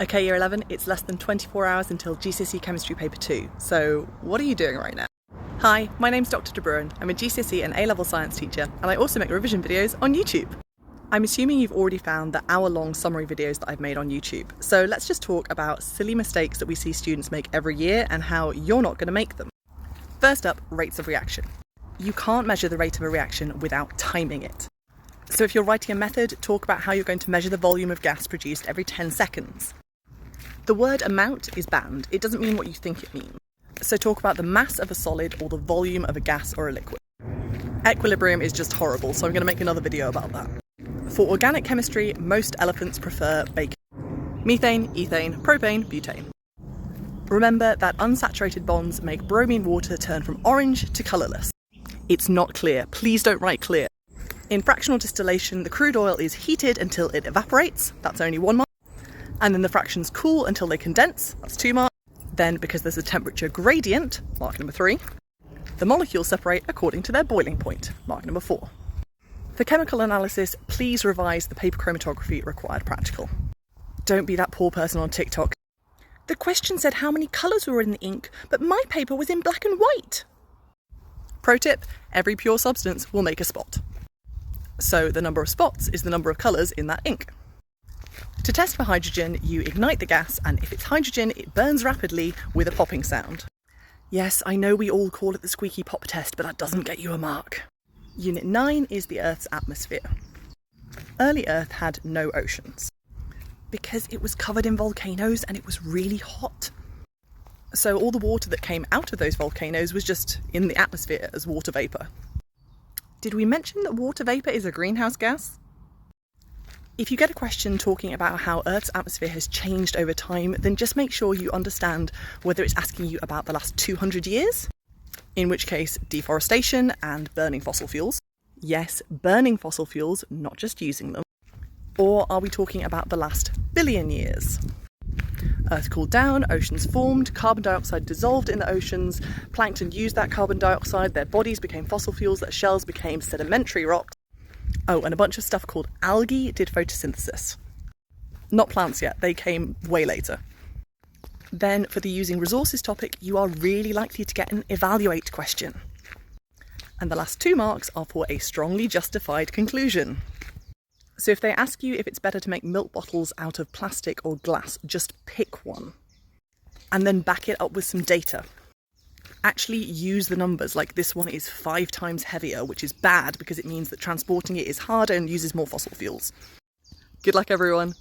Okay, Year 11, it's less than 24 hours until GCSE Chemistry Paper 2, so what are you doing right now? Hi, my name's Dr. De Bruin. I'm a GCSE and A-level science teacher, and I also make revision videos on YouTube. I'm assuming you've already found the hour-long summary videos that I've made on YouTube, so let's just talk about silly mistakes that we see students make every year and how you're not going to make them. First up, rates of reaction. You can't measure the rate of a reaction without timing it. So if you're writing a method, talk about how you're going to measure the volume of gas produced every 10 seconds. The word amount is banned. It doesn't mean what you think it means. So talk about the mass of a solid or the volume of a gas or a liquid. Equilibrium is just horrible, so I'm going to make another video about that. For organic chemistry, most elephants prefer bacon. Methane, ethane, propane, butane. Remember that unsaturated bonds make bromine water turn from orange to colourless. It's not clear. Please don't write clear. In fractional distillation, the crude oil is heated until it evaporates. That's only 1 mark. And then the fractions cool until they condense. That's 2 marks. Then, because there's a temperature gradient, mark number 3, the molecules separate according to their boiling point, mark number 4. For chemical analysis, please revise the paper chromatography required practical. Don't be that poor person on TikTok. The question said how many colours were in the ink, but my paper was in black and white. Pro tip, every pure substance will make a spot. So the number of spots is the number of colours in that ink. To test for hydrogen, you ignite the gas, and if it's hydrogen, it burns rapidly with a popping sound. Yes, I know we all call it the squeaky pop test, but that doesn't get you a mark. Unit 9 is the Earth's atmosphere. Early Earth had no oceans, because it was covered in volcanoes and it was really hot. So all the water that came out of those volcanoes was just in the atmosphere as water vapour. Did we mention that water vapour is a greenhouse gas? If you get a question talking about how Earth's atmosphere has changed over time, then just make sure you understand whether it's asking you about the last 200 years, in which case deforestation and burning fossil fuels. Yes, burning fossil fuels, not just using them. Or are we talking about the last billion years? Earth cooled down, oceans formed, carbon dioxide dissolved in the oceans, plankton used that carbon dioxide, their bodies became fossil fuels, their shells became sedimentary rocks. Oh, and a bunch of stuff called algae did photosynthesis. Not plants yet, they came way later. Then, for the using resources topic, you are really likely to get an evaluate question. And the last 2 marks are for a strongly justified conclusion. So if they ask you if it's better to make milk bottles out of plastic or glass, just pick one. And then back it up with some data. Actually use the numbers, like this one is 5 times heavier, which is bad because it means that transporting it is harder and uses more fossil fuels. Good luck, everyone.